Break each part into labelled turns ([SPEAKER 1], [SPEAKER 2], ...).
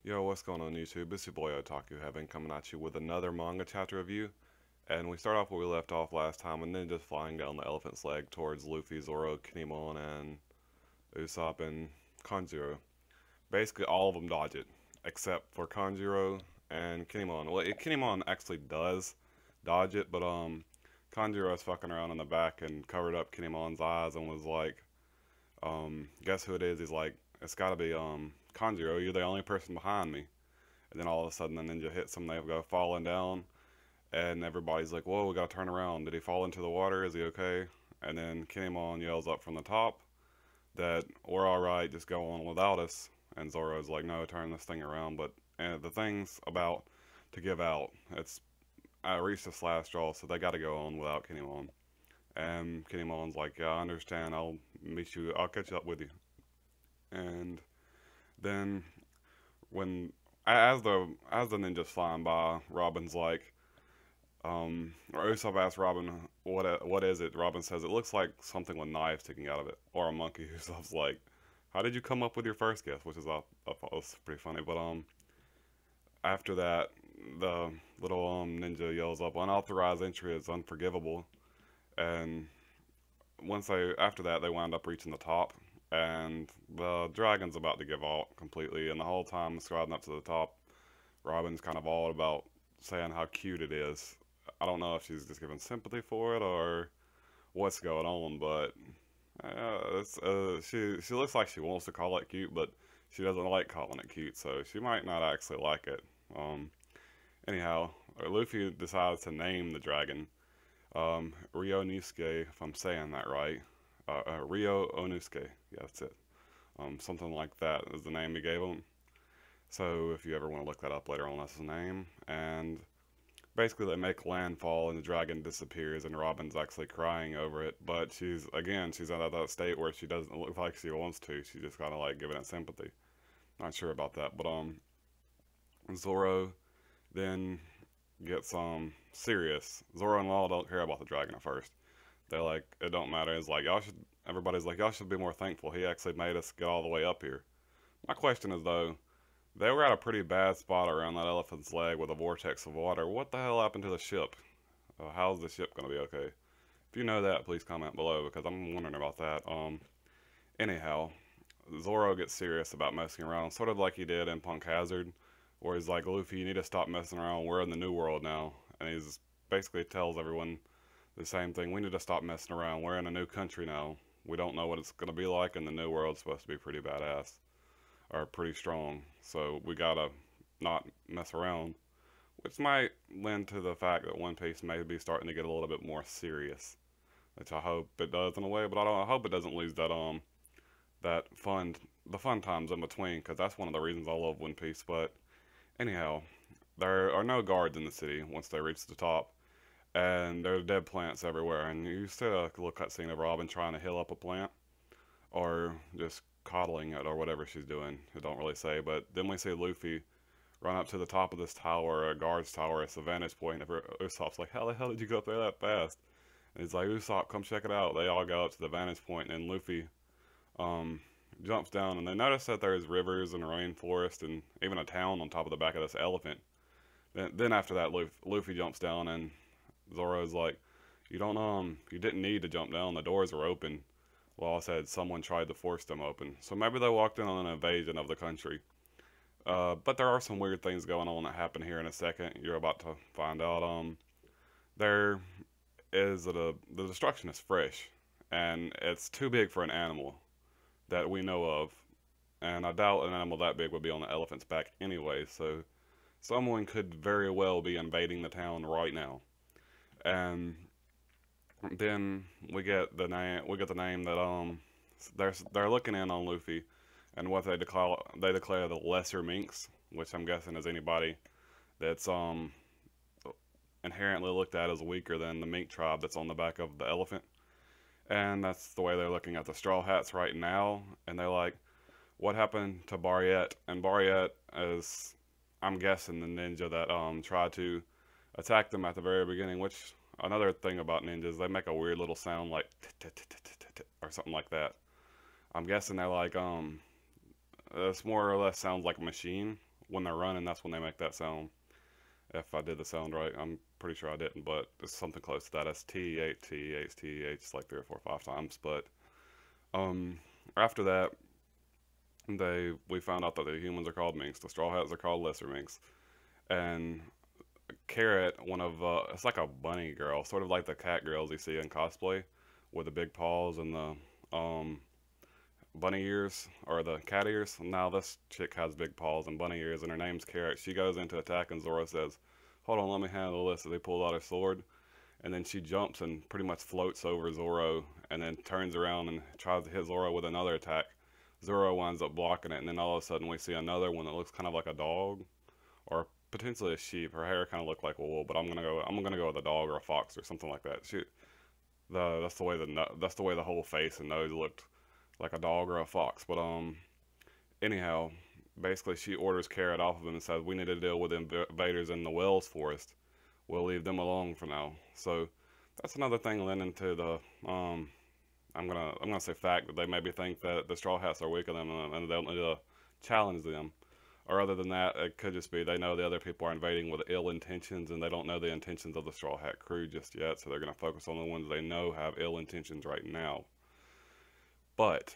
[SPEAKER 1] Yo, what's going on YouTube? It's your boy Otaku Heaven coming at you with another manga chapter review. And we start off where we left off last time, and then just flying down the elephant's leg towards Luffy, Zoro, Kinemon, and Usopp and Kanjuro. Basically, all of them dodge it, except for Kanjuro and Kinemon. Well, Kinemon actually does dodge it, but Kanjuro is fucking around in the back and covered up Kinemon's eyes and was like, guess who it is? He's like, it's gotta be Kanjuro. You're the only person behind me. And then all of a sudden the ninja hits him. They go falling down, and everybody's like, "Whoa, we gotta turn around. Did he fall into the water? Is he okay?" And then Kinemon yells up from the top that we're all right. Just go on without us. And Zoro's like, "No, turn this thing around." But the thing's about to give out. It's I reached this last straw, so they got to go on without Kinemon. And Kinemon's like, "Yeah, I understand. I'll meet you. I'll catch up with you." And then when as the ninja's flying by, Robin's like, or Usopp asks Robin, what is it? Robin says it looks like something with knives sticking out of it, or a monkey. Usopp's like, how did you come up with your first guess? Which is I thought was pretty funny. But after that, the little ninja yells up, unauthorized entry is unforgivable. And once they after that they wound up reaching the top, and the dragon's about to give out completely. And the whole time scribing up to the top, Robin's kind of all about saying how cute it is. I don't know if she's just giving sympathy for it or what's going on, but she looks like she wants to call it cute, but she doesn't like calling it cute, so she might not actually like it. Anyhow, Luffy decides to name the dragon Ryo Nisuke, if I'm saying that right. Ryo Onusuke, yeah, that's it. Something like that is the name he gave him. So if you ever want to look that up later on, that's his name. And basically, they make landfall, and the dragon disappears, and Robin's actually crying over it. But she's in that state where she doesn't look like she wants to. She's just kind of like giving it sympathy. Not sure about that, but Zoro then gets serious. Zoro and Law don't care about the dragon at first. They're like, it don't matter. It's like y'all should. Everybody's like, y'all should be more thankful. He actually made us get all the way up here. My question is though, they were at a pretty bad spot around that elephant's leg with a vortex of water. What the hell happened to the ship? How's the ship gonna be okay? If you know that, please comment below because I'm wondering about that. Anyhow, Zoro gets serious about messing around, sort of like he did in Punk Hazard, where he's like, Luffy, you need to stop messing around. We're in the new world now, and he's basically tells everyone the same thing. We need to stop messing around. We're in a new country now. We don't know what it's gonna be like, and the new world's supposed to be pretty badass or pretty strong. So we gotta not mess around, which might lend to the fact that One Piece may be starting to get a little bit more serious, which I hope it does in a way. But I hope it doesn't lose that the fun times in between, because that's one of the reasons I love One Piece. But anyhow, there are no guards in the city once they reach the top, and there are dead plants everywhere. And you see a little cutscene of Robin trying to heal up a plant, or just coddling it, or whatever she's doing. I don't really say. But then we see Luffy run up to the top of this tower, a guard's tower. It's a vantage point. Usopp's like, how the hell did you go up there that fast? And he's like, Usopp, come check it out. They all go up to the vantage point, and Luffy um, jumps down, and they notice that there's rivers and a rainforest and even a town on top of the back of this elephant. Then after that, Luffy jumps down, and Zoro's like, you didn't need to jump down. The doors were open. Law said someone tried to force them open. So maybe they walked in on an invasion of the country. But there are some weird things going on that happen here in a second. You're about to find out. There is the destruction is fresh, and it's too big for an animal that we know of. And I doubt an animal that big would be on the elephant's back anyway. So someone could very well be invading the town right now. And then we get the name that they're looking in on Luffy, and what they declare the lesser minks, which I'm guessing is anybody that's inherently looked at as weaker than the mink tribe that's on the back of the elephant. And that's the way they're looking at the straw hats right now. And they're like, what happened to Barriette? And Barriette is, I'm guessing, the ninja that tried to attack them at the very beginning. Which, another thing about ninjas, they make a weird little sound like or something like that. I'm guessing they're like this more or less sounds like a machine, when they're running, that's when they make that sound. If I did the sound right, I'm pretty sure I didn't, but it's something close to that. It's TH, TH, TH, like 3 or 4 or 5 times. But um, after that, we found out that the humans are called minks, the straw hats are called lesser minks, and Carrot, one of it's like a bunny girl, sort of like the cat girls you see in cosplay, with the big paws and the bunny ears or the cat ears. Now this chick has big paws and bunny ears, and her name's Carrot. She goes into attack, and Zoro says, "Hold on, let me handle this." So they pull out her sword, and then she jumps and pretty much floats over Zoro, and then turns around and tries to hit Zoro with another attack. Zoro winds up blocking it, and then all of a sudden we see another one that looks kind of like a dog, or potentially a sheep. Her hair kind of looked like wool, but I'm gonna go with a dog or a fox or something like that. That's the way that's the way the whole face and nose looked like a dog or a fox. But anyhow, basically she orders Carrot off of him and says, "We need to deal with invaders in the Wells Forest. We'll leave them alone for now." So that's another thing lending to the I'm gonna say fact that they maybe think that the Straw Hats are weaker than them and they don't need to challenge them. Or other than that, it could just be they know the other people are invading with ill intentions and they don't know the intentions of the Straw Hat crew just yet, so they're gonna focus on the ones they know have ill intentions right now. But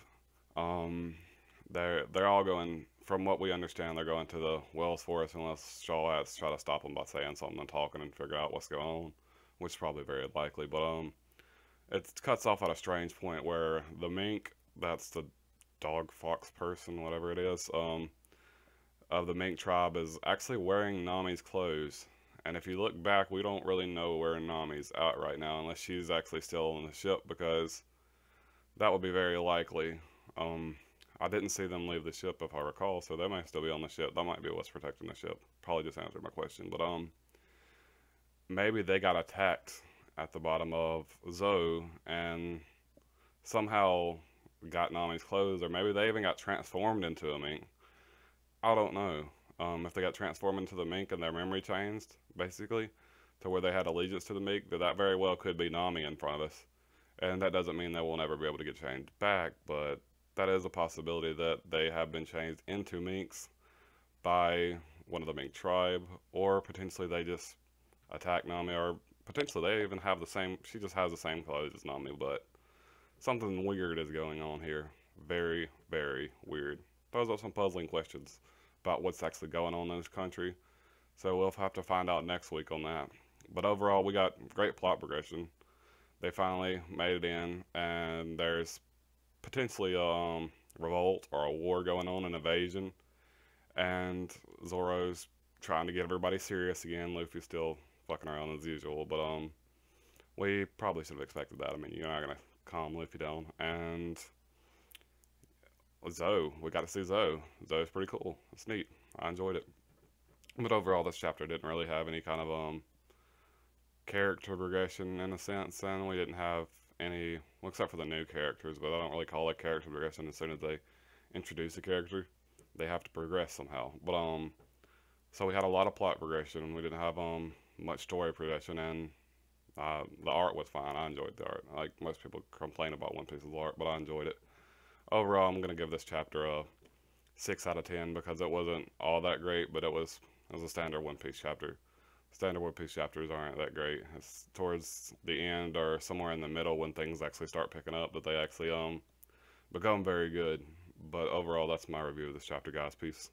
[SPEAKER 1] they're all going. From what we understand, they're going to the Wells Forest unless Straw Hats try to stop them by saying something and talking and figure out what's going on, which is probably very likely. But it cuts off at a strange point where the mink, that's the dog fox person, whatever it is, of the mink tribe is actually wearing Nami's clothes. And if you look back, we don't really know where Nami's at right now unless she's actually still on the ship, because that would be very likely. I didn't see them leave the ship if I recall, so they might still be on the ship. That might be what's protecting the ship. Probably just answered my question, but maybe they got attacked at the bottom of Zoe and somehow got Nami's clothes, or maybe they even got transformed into a mink. I don't know. If they got transformed into the mink and their memory changed, basically, to where they had allegiance to the mink, that very well could be Nami in front of us. And that doesn't mean they will never be able to get changed back, but that is a possibility that they have been changed into minks by one of the mink tribe, or potentially they just attack Nami, or potentially they even have the same, she just has the same clothes as Nami, but something weird is going on here. Very, very weird. Those are some puzzling questions about what's actually going on in this country. So we'll have to find out next week on that. But overall, we got great plot progression. They finally made it in, and there's potentially a revolt or a war going on, an invasion. And Zoro's trying to get everybody serious again. Luffy's still fucking around as usual, but we probably should have expected that. I mean, you're not gonna calm Luffy down. And Zoe, we got to see Zoe. Zoe's pretty cool. It's neat. I enjoyed it. But overall, this chapter didn't really have any kind of character progression in a sense, and we didn't have any, well, except for the new characters, but I don't really call it character progression. As soon as they introduce a character, they have to progress somehow. But so we had a lot of plot progression. We didn't have much story progression, and the art was fine. I enjoyed the art. Like most people complain about One Piece's art, but I enjoyed it. Overall, I'm gonna give this chapter a 6 out of 10 because it wasn't all that great, but it was a standard One Piece chapter. Standard One Piece chapters aren't that great. It's towards the end or somewhere in the middle when things actually start picking up that they actually become very good. But overall, that's my review of this chapter, guys. Peace.